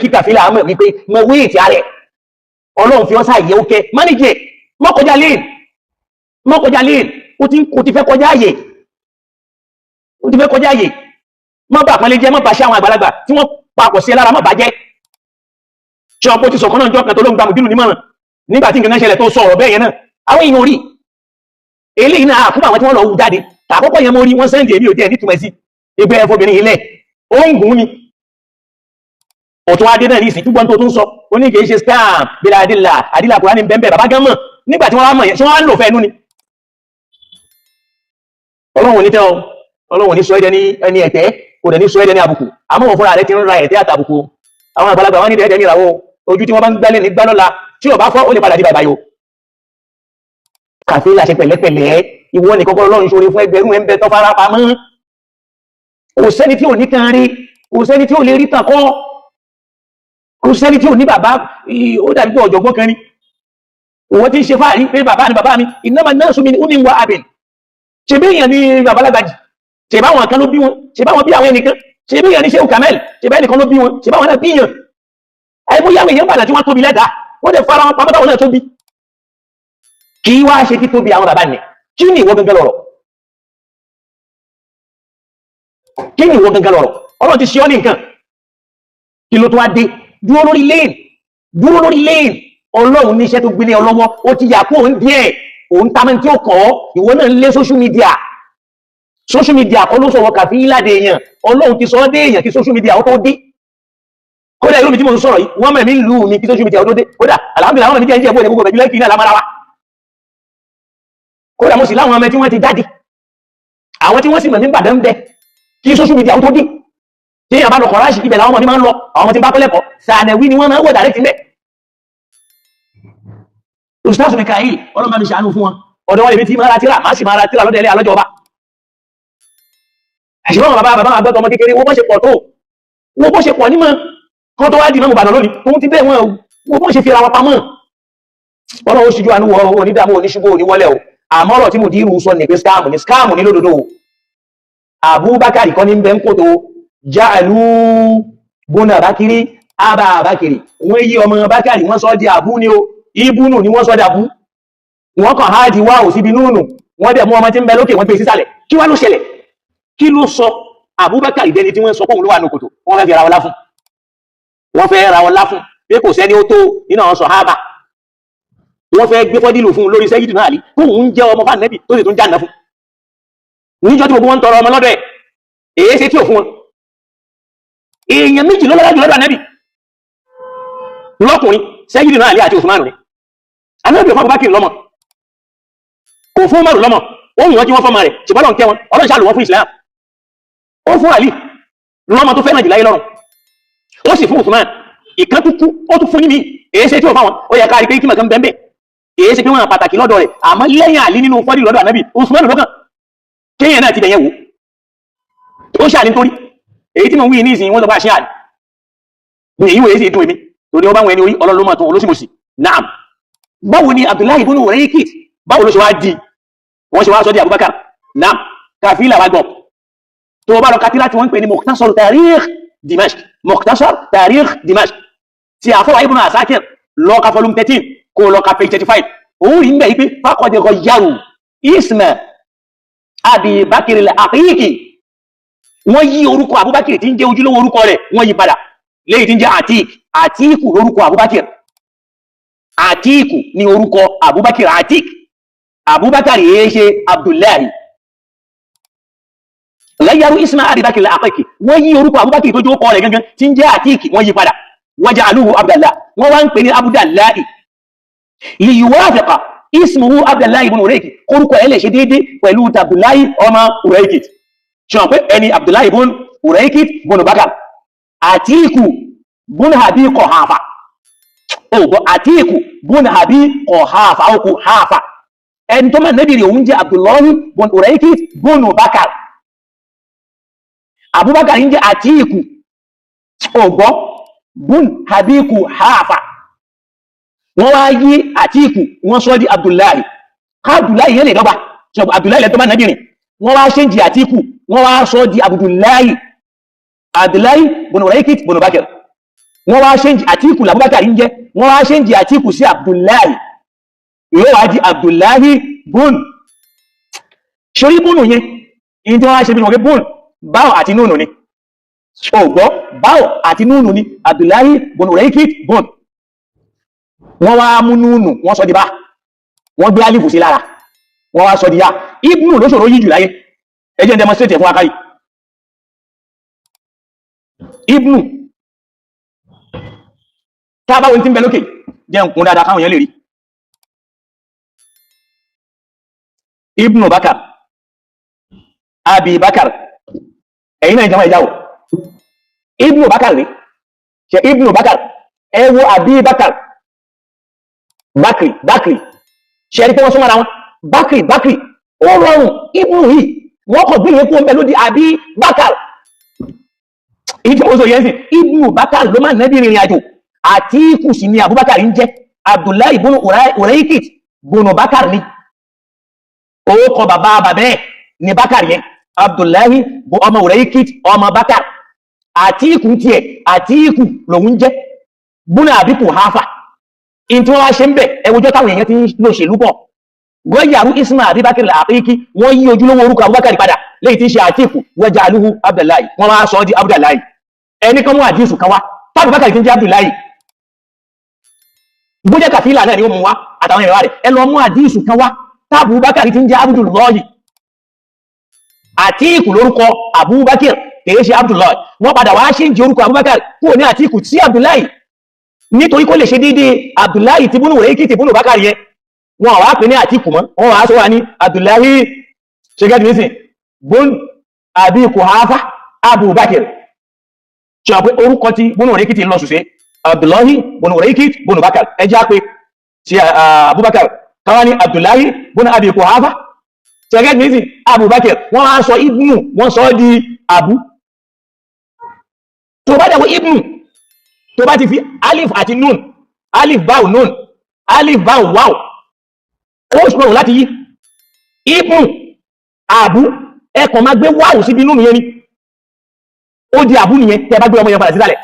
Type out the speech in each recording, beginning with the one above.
kí kàfílà àmọ́ wípé mo wí ìtì ààrẹ ọlọ́run fi ọ́ sáàyè ókè mánéjì mọ́kọjá lẹ́yìn ó ti fẹ́ kọjá àyè mọ́ bà pọ́nlé jẹ́ mọ́ bà ṣe àwọn àgbàlagbà tí wọ́n papọ̀ sí lára mọ́ bà jẹ́ ṣe ọ̀pọ̀ ti sọ̀kan náà jọ́ kan tó lóun gbàmù dínú nímọ̀ràn nígbà tí nǹkan ṣẹlẹ̀ tó sọ̀rọ̀ bẹ́ẹ̀ yẹn náà àwọn èèyàn orí eléyìí náà fún àwọn tí wọ́n lọ wù jáde tàkọ́kọ́ yẹn mo rí wọ́n sẹ́ǹdì èmi ò jẹ́ nítumọ̀ sí ẹgbẹ́ ẹfọbìnrin ilẹ̀ ó ń gùn ni ọ̀tún adé náà ní ìsìn túbọ̀ tó tún sọ ó ní kìí ṣe scam bíra àdílà kùránì bẹ́ẹ̀ bàbá gán mọ̀ nígbà tí wọ́n wá mọ̀ yẹn tí wọ́n wá lò fẹ́nu ni ọlọ́run ní sọ ẹ́dẹ́ ní ẹni ẹ̀tẹ́ kò dẹ̀ ní sọ ẹ́dẹ́ ní àbùkù àmọ́ wọn fúnra rẹ̀ ti ń ra ẹ̀tẹ́ àtàbùkù àwọn àgbàlagbà wọn ní ẹ̀dẹ́ ní ìràwọ̀ ojú tí wọ́n bá ń gbálẹ̀ ní gbálọ́la tí ò bá fọ́ ó lè padà di bàbá yòó kàfílà ṣe pẹ̀lẹ́pẹ̀lẹ́ ìwọ ní kọ́kọ́ ọlọ́run ṣoore fún ẹgbẹ̀rún ẹ̀ńbẹ́ tó fara pamọ́ kò sẹ́ni tí ò ní kan rí kò sẹ́ni tí ò lè rí tàn kọ́ kò sẹ́ni tí ò ní bàbá ó dàbí pé ọ̀jọ̀gbọ́n kan rí òwò tí ń ṣe fáàrí pé bàbá ni bàbá mi innama an-nasu min umin wa abin ṣe bí èèyàn ní babalágbàjì ṣe bá wọn kan ló bí wọn ṣe bá wọn bí àwọn ẹnìkan ṣe bí èèyàn ní Shehu Kamel ṣe bá ẹnìkan ló bí wọn ṣe bá wọn náà bí yàn àìmọye àwọn èèyàn padà tí wọ́n tóbi lẹ́dàá wọ́n dẹ̀ fara wọn pamọ́ táwọn náà tóbi kì í wá ṣe kí tóbi àwọn bàbá nì kí ni ìwọ gangan lọ̀rọ̀ ọlọ́run ti ṣe ọ́ ní nǹkan kí ló tó wá dé dúró lórí lane ọlọ́run ní iṣẹ́ tó gbélé ọlọ́wọ́ ó ti yà kó òun díẹ̀ òun tamẹ́ tí ó kọ́ ìwọ náà ń lé social media kọ́ ló sọ̀rọ̀ kàfí ìlàdé èèyàn ọlọ́run ti sọ ọ́ dé èèyàn kí social media ó tó dé kódà ìlú mi tí mo ń sọ̀rọ̀ yìí wọ́n mẹ́rin lù mí kí social media ó tó dé kódà alhamdulillah àwọn méjì ẹ̀jẹ̀ bó gbogbo ẹ̀jú lẹ́kì náà lámàrà wa kódà mo sì láwọn ọmọ tí wọ́n ti jáde àwọn tí wọ́n sì mọ̀ ní Ìbàdàn bẹ kí social media ó tó dé tí èèyàn bá lọ kọ̀ráṣì ibẹ̀ làwọn ọmọ ní máa ń lọ àwọn tí bá pẹ́lẹ́kọ̀ọ́ sànẹ̀wí ni wọ́n máa ń wọ̀ dàrẹ́ ti mẹ́ Ustaz Mikael ọlọ́mọ mi ṣàánú fún wọn ọ̀dọ̀ wọn èmi tí máa ra tíra máa sì máa ra tíra lọ́dẹ̀ ilé alọ́jọ́ ọba àṣìwọ́n bàbá àgbọ́tọ̀ ọmọ kékeré wọ́n bọ́ ṣe pọ̀ tó wọ́n bọ́ ṣe pọ̀ nímọ̀ kan tó wá dì mọ́mù Ìbàdàn lónìí tó ń ti bẹ́ẹ̀ wọ́n bọ́ ṣe fi ara wọn pamọ́ ọlọ́run ó ṣíjú àánú wọ onídàmú oníṣubú oníwọlẹ̀ o àmọ́ ọ̀rọ̀ tí mo dìrú sọ ní pé scam ní lódodo Abubakar kọ́ ní bẹ́ ń kòtò ja'alu buna Bakiri Aba Bakiri wọ́n yí ọmọ Bakari wọ́n sọ di Abu ni o ibùnù ni wọ́n sọ dàbú wọ́n kàn háàdì wá ò síbi núùnù wọ́n dẹ̀ mú ọmọ tí ń bẹ lókè wọ́n gbé sísàlẹ̀ kí wá ló ṣẹlẹ̀ kí ló sọ Abubakar ìdẹni tí wọ́n sọ pé òun ló wà ní kòtò wọ́n fẹ́ fi ra wọn láfún pé kò sẹ́ni ó tó nínú àwọn sàhábà wọ́n fẹ́ gbé fọ́dílù fún lórí Sayyidina Ali kó òun jẹ́ ọmọ fún Ànábì tó sì tún jáde fún níjọ́ tí gbogbo wọn tọrọ ọmọ lọ́dọ̀ ẹ̀ èyí ṣe tí ò fún wọn èèyàn méjì ló lọ́dọ̀ lọ́dọ̀ Ànábì lọ́kùnrin Sayyidina Ali àti Usmanu ni Ànábì fún Abubakar lọ́mọ kò fún Umaru lọ́mọ ó yìnbọn tí wọ́n fọ́mọ rẹ̀ ṣùgbọ́n lọ́n kẹ́ wọn ọlọ́run ṣàlù wọn fún Islam ó fún Ali lọ́mọ tó fẹ́ràn jùlá lọ́rùn ó sì fún Usman ìkan túkú ó tún fún ní mi èyí ṣe tí ó fáwọn ó yẹ ká rí pé kí màkàn bẹ́ẹ̀ èyí ṣe pé wọ́n pàtàkì lọ́dọ̀ rẹ̀ àmọ́ lẹ́yìn Ali nínú fọ́dí lọ́dọ̀ Ànábì Usman lọ́kàn kéèyàn náà ti bẹ̀yẹ̀ wò ó ṣàlì nítorí èyí tí mo wí ní ìsìn wọ́n lọ bá ṣe àlì ní èyí wòye sí ètò èmi torí ọba wọn ẹni orí ọlọ́lọ́mọ tó olóṣìmọ̀sí náà báwo ni Abdullahi ibn Urayqit báwo ló ṣe wá di wọ́n ṣe wá sọ di Abubakar náà kàfílà wá gbọ́ tó bá lọ katira tí wọ́n ń pè ní Mukhtasar Tarikh Dimashq tí àfọwà Ibn Asakir lọ ka volume 13 kó lọ ka page 35 òun rí ń bẹ̀ yí pé faqad ghayyaru isma Abi Bakr al-Aqiqi wọ́n yí orúkọ Abubakar tí ń jẹ́ ojúlówó orúkọ rẹ̀ wọ́n yí padà léyìí tí ń jẹ́ Atiku lórúkọ Abubakar Atiku ní orúkọ Abubakar Abubakar yìí ṣe Abdullahi ghayyaru isma Abi Bakr al-Aqiqi wọ́n yí orúkọ Abubakar tó jókòó rẹ̀ gangan tí ń jẹ́ Atiku wọ́n yí padà waja'aluhu Abdallah wọ́n wá ń pè ní Abdullahi li yuwafiqa ismuhu Abdullahi ibn Urayqit orúkọ ẹ̀ lè ṣe déédé pẹ̀lú Abdullahi ọmọ Urayqit ṣùgbọ́n pé ẹni Abdullahi ibn Urayqit ibn Bakr Atiku ibn Abi Quhafa Atiku ibn Abi Quhafa ó kú Hafa ẹni tó máa nẹ́bìrì òun jẹ́ Abdullahi ibn Urayqit ibn Bakr Abubakar ń jẹ́ Atiku ọgbọ́ ibn Abi Quhafa wọ́n wá yí Atiku wọ́n sọ di Abdullahi yẹn lè dọ́gba Abdullahi lẹ́tọ́ bá nẹ́bìrì wọ́n wá ṣe ń jí Atiku wọ́n wá sọ di Abdullahi Abdullahi bunu Raikit bunu Bakr wọ́n wá change Atiku l'Abubakar ń jẹ́ wọ́n wá change Atiku sí Abdullahi yóò wá di Abdullahi bun ṣorí búnù yẹn in tí wọ́n wá ṣe bí wọ́n bún báwọ̀ àti núnù ni ọgbọ́ báwọ̀ àti núnù ni Abdullahi bunu Raikit bun wọ́n wá mú núnù wọ́n sọ di bá wọ́n gbé alifu sí lára wọ́n wá sọ di ya ibnu ló ṣòro yíjù láyé ẹjẹ́ demonstrate fún akáyì ibnu tábáwọn tí ń bẹ lókè jẹ́ nkún dáadáa káwọn yẹn lè rí ibnu Bakar Abi Bakar ẹ̀yìn náà ìjọba ìjáwó ibnu Bakar rí ṣe ibnu Bakar ẹwọ Abi Bakar Bakri ṣe rí pé wọ́n súnmọ́ ara wọn Bakri ó rọrùn ibnu yìí wọ́n kọ̀ gbìyànjú kó ń bẹ lódi Abi Bakar ìjọba yẹn sí ibnu Bakar ló máa nẹ́bí rìnrìn àjò Atiku sí ni Abubakar ń jẹ́ Abdullahi bunu Uraikit bunu Bakar ni ó kọ bàbá ẹ̀ ní Bakar yẹn Abdullahi ọmọ Uraikit ọmọ Bakar Atiku tiẹ̀ Atiku lòun jẹ́ bunu Abi Kuhafa in tí wọ́n wá ṣe ń bẹ̀ ẹwùjọ́ táwọn èèyàn ti ń lò ṣèlú pọ̀ gọ́yàrú isma Abi Bakr al-Aqiqi wọ́n yí ojúlówó orúkọ Abubakar padà léyìí tí ń ṣe Atiku wajaluhu Abdullahi wọ́n wá sọ di Abdullahi ẹni kan mú àdísù kan wá Abubakar ti ń jẹ́ Abdullahi bójẹ́ kàfílà náà ni ó mú wá àtàwọn ìrẹ̀wà rẹ̀ ẹ lọ mú àdísù kan wá Abubakar ti ń jẹ́ Abdullahi Atiku lórúkọ Abubakar kìí ṣe Abdullahi wọ́n padà wá ṣe ń jẹ orúkọ Abubakar kúrò ní Atiku sí Abdullahi nítorí kó lè ṣe déédéé Abdullahi ti búnú Uraikit ti búnú Bakar yẹn wọn wá pè ní Atiku mọ́ wọn wá sọ wá ní Abdullahi ṣegẹ́dì nísìn bún Abi Kuhafa Abubakar ṣe pé orúkọ ti búnú Uraikit lọ ṣùṣe Abdullahi búnú Uraikit búnú Bakar ẹjá pé ṣe Abubakar káwá ní Abdullahi búnú Abi Kuhafa ṣegẹ́dì nísìn Abubakar wọ́n wá sọ ibnu wọ́n sọ di Abu tó bá dẹ̀wọ́ ibnu tó bá ti fi alif àti nun alif báwù nun alif báwù wáwù ó ṣùgbọ́n láti yí ibnu Abu ẹkàn máa gbé wáwù síbi nun yẹn ni ó di Abu nìyẹn tẹ́ bá gbé ọmọ yẹn padà sísàlẹ̀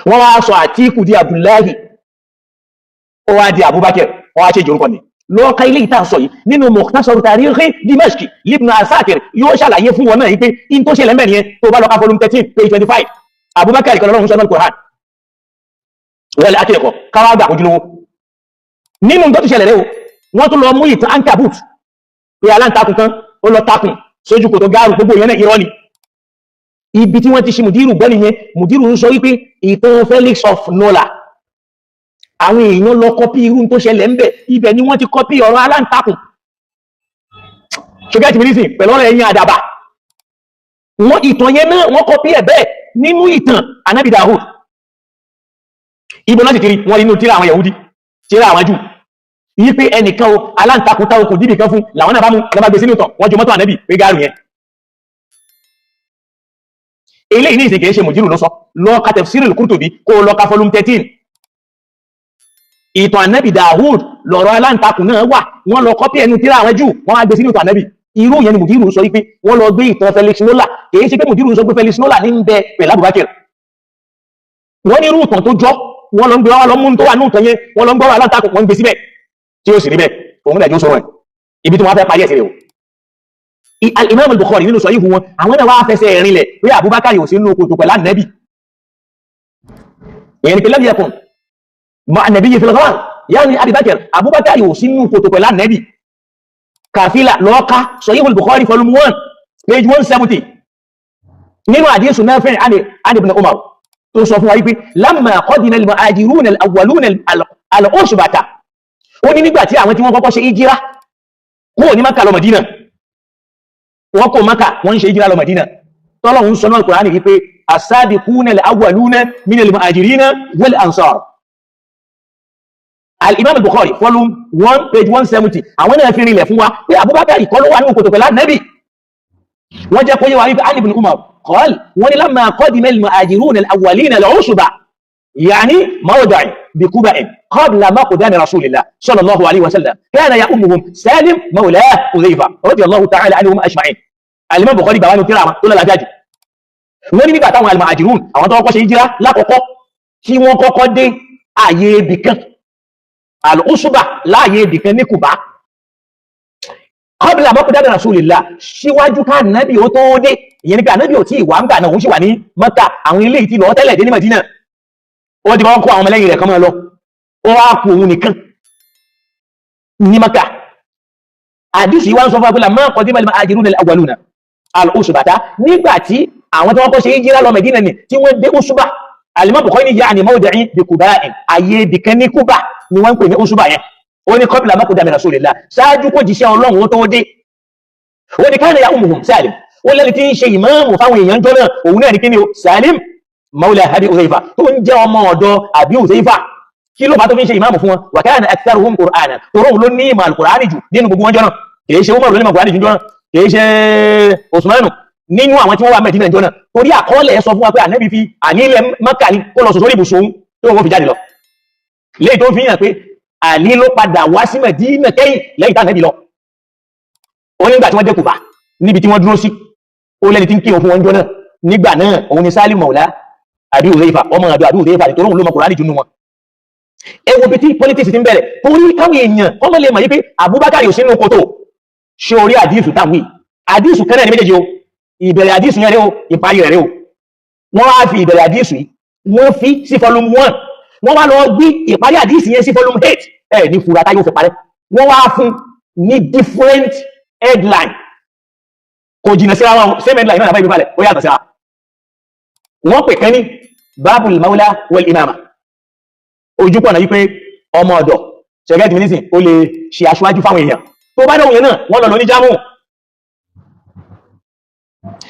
wọ́n wá sọ Atiku di Abdullahi ó wá di Abubakar wọ́n wá ṣe jòrúkọ ni lọ́ọ̀ká ilé ìta sọ yìí nínú Mukhtasar Tarikh Dimashq Ibn Asakir yóò ṣàlàyé fún wọn náà yìí pé in tó ṣẹlẹ̀ mẹ́rin yẹn tó bá lọ ká volume 13 page 25 Abubakar ìkọlọ́ lọ́run sọ́nà Qur'an wọ́n lè akẹ́kọ̀ọ́ káwàá gbà ojúlówó nínú tó ti ṣẹlẹ̀ rẹ̀ o wọ́n tún lọ mú ìtàn Ankabut pé aláǹtakùn kan ó lọ takùn sójú kòtò gáàrù gbogbo ìyẹn náà irọ́ ni ibi tí wọ́n ti ṣe mùdírù gbẹ́ni yẹn mùdírù ń sọ wípé ìtàn Felix of Nola àwọn èèyàn lọ kọ́pí irú tó ṣẹlẹ̀ ń bẹ̀ ibẹ̀ ni wọ́n ti kọ́pí ọ̀rọ̀ aláǹtakùn ṣùgbọ́n ti mínísìn pẹ̀lú ọ̀rọ̀ ẹ̀yìn àdàbà wọ́n ìtàn yẹn náà wọ́n kọ́pí ẹ̀ bẹ́ẹ̀ nínú ìtàn Ànábì Dawud ibo láti kiri wọ́n nínú tíra àwọn Yahudi tíra àwọn Júù yí pé ẹnìkan o aláǹtakùn táwọn kò dìbì kan fún làwọn náà bá mú lọ́ba gbé sínú ìtàn wọ́n jọ mọ́tò Ànábì pé gáàrù yẹn eléyìí ní ìsìn kìí ṣe mùdírù ló sọ lọ ka Tafsirul Qurtubi kó lọ ka volume 13 ìtàn Ànábì Dawud lọ̀rọ̀ aláǹtakùn náà wà wọ́n lọ kọ́pí ẹnu tíra àwọn Júù wọ́n á gbé sínú ìtàn Ànábì irú yẹn ni mùdírù sọ wípé wọ́n lọ gbé ìtàn Felix Nola kìí ṣe pé mùdírù sọ pé Felix Nola ní ń bẹ pẹ̀lú Abubakar wọ́n ní irú ìtàn tó jọ wọ́n lọ ń gbé wá lọ mú tó wà ní ìtàn yẹn wọ́n lọ ń gbọ́rọ̀ aláǹtakùn wọ́n ń gbé síbẹ̀ tí ó sì rí bẹ́ẹ̀ òun lẹ́jọ́ sọ̀rọ̀ ẹ̀ ibi tí wọ́n fẹ́ parí ẹ̀ sí rẹ̀ o Imam al-Bukhari nínú sọ yìí wọn àwọn náà wá fẹsẹ̀ ẹ̀rin lẹ̀ pé Abubakar yóò sí inú kòtò pẹ̀lú Ànábì ìyẹn ni pé lam yakun ma'a an-nabiyyi fil ghar yani Abubakar Abubakar yóò sí inú kòtò pẹ̀lú Ànábì kàfílà lọ́ọ̀ká Sahih al-Bukhari volume 1 page 170 nínú àdísù náà fẹ́rin An ibn Umar tó sọ fún wa wípé lamma qadima al-muhajirun al-awwalun al-usbata ó ní nígbà tí àwọn tí wọ́n kọ́kọ́ ṣe ìjírá kúrò ní Mákà lọ Mádínà wọ́n kó Mákà wọ́n ń ṣe ìjírá lọ Mádínà tọ́lọ́hun sọ náà Kùránì wípé as-sabiquna al-awwaluna min al-muhajirina wal ansar al-Imam al-Bukhari volume 1 page 170 àwọn náà fi rinlẹ̀ fún wa pé Abubakar kọ́ ló wà ní kòtò pẹ̀lú Ànábì wọ́n jẹ́ kó yé wa wípé An ibn Umar قال ولما قدم المهاجرون الأولين العشبة يعني موضع بكبأ قبل مقدم رسول الله صلى الله عليه وسلم كان يأمهم سالم مولاه حذيفة رضي الله تعالى عنهم أجمعين الإمام البخاري بوانه كرامة طول الأجاج wọ́n ní nígbà táwọn al-muhajirun àwọn tó kọ́kọ́ ṣe hijira lákọ̀ọ́kọ́ tí wọ́n kọ́kọ́ dé ààyè ibìkan al-usba láàyè ibìkan ní Kùbá qabla maqdami rasulillah síwájú ká nábì ó tó dé ìyẹn ní pé ànábì ò tí ìwà ń gbà náà òun sì wà ní Mẹ́kà àwọn ilé ìtì lọ tẹ́lẹ̀ dé ní Mẹ́dínà ó ti kọ́ àwọn ọmọlẹ́yìn rẹ̀ kan máa lọ ó wá kú òun nìkan ní Mẹ́kà àdìsí wá ń sọ fún abúlé máa kọjú mẹ́lẹ̀ al-muhajirun al-awwaluna al-usbata nígbà tí àwọn tí wọ́n kọ́ ṣe hijira lọ Mẹ́dínà ni tí wọ́n dé Usba al-Imam Bukhari ní ya'ni mawdi'in bi Quba'in ayé ibìkan ní Kúbà ni wọ́n ń pè ní Usba yẹn ó ní qabla maqdami rasulillah ṣáájú kó jíṣẹ́ Ọlọ́run ó tó dé ó ní kana ya'umuhum Salim ó lẹ́ni tí ń ṣe ìmáàmù fáwọn èèyàn jọ náà òun náà ní kíni o Salim mawla Abi Uzayfa tó ń jẹ́ ọmọ ọ̀dọ̀ Abi Uzayfa kí ló bá tó fi ń ṣe ìmáàmù fún wọn wa kana aktharuhum Qur'ana toró ló ní ìmọ̀ al-Qur'ani jù nínú gbogbo wọn jọ náà kìí ṣe Umar ló ní ìmọ̀ al-Qur'ani jù jọ náà kìí ṣe Usmanu nínú àwọn tí wọ́n wà Mẹ́dínà jọ náà torí àkọọ́lẹ̀ sọ fún wa pé Ànábì fi ànílẹ̀ Mẹ́kà ní kó lọ sòsórí ibùsùn tó wọ́n fi jáde lọ léyìí tó fi hàn pé Àlí ló padà wá sí Mẹ́dínà kẹ́yìn lẹ́yìn tá Ànábì lọ ó nígbà tí wọ́n dé Kùbá níbi tí wọ́n dúró sí ó lẹ́ni tí ń kí wọn fún wọn jọ náà nígbà náà òun ni Salim mawla Abi Uzayfa ọmọ àdó Abi Uzayfa nítorí òun ló mọ Kùránì jù nù wọn ewu bí tí politics ti ń bẹ̀rẹ̀ torí káwọn èèyàn wọ́n mọ̀ lè mọ̀ yí pé Abubakar yóò sínú kòtò ṣe orí àdísù táwí àdísù kẹ́nà ní méjèèjì o ìbẹ̀rẹ̀ àdísù yẹn rẹ̀ o ìparí rẹ̀ o wọ́n wá fi ìbẹ̀rẹ̀ àdísù yìí wọ́n fi sí volume 1 wọ́n wá lọ gbé ìparí àdísù yẹn sí volume 8 ní fura táyọ̀ fi parẹ́ wọ́n wá fún ní different headline kò jìnà sí àwọn same headline náà bá ibi balẹ̀ ó yàtọ̀ síra wọ́n pè kẹ́ni babul mawla wal imama ojú pọ̀nà wípé ọmọ ọ̀dọ̀ ṣẹ̀gẹ́tì mínísìn ó lè ṣe aṣáájú fáwọn èèyàn tó bá dáwọn èèyàn náà wọ́n lọ lọ ní jámù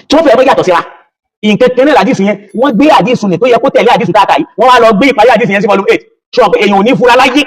tí wọ́n fẹ́ ẹgbẹ́ yàtọ̀ síra ìkẹ́kẹ́ náà àdísù yẹn wọ́n gbé àdísù ní tó yẹ kó tẹ̀lé àdísù táàkà yìí wọ́n wá lọ gbé ìparí àdísù yẹn sí volume 8 ṣọ́ pé èèyàn ò ní fura láyé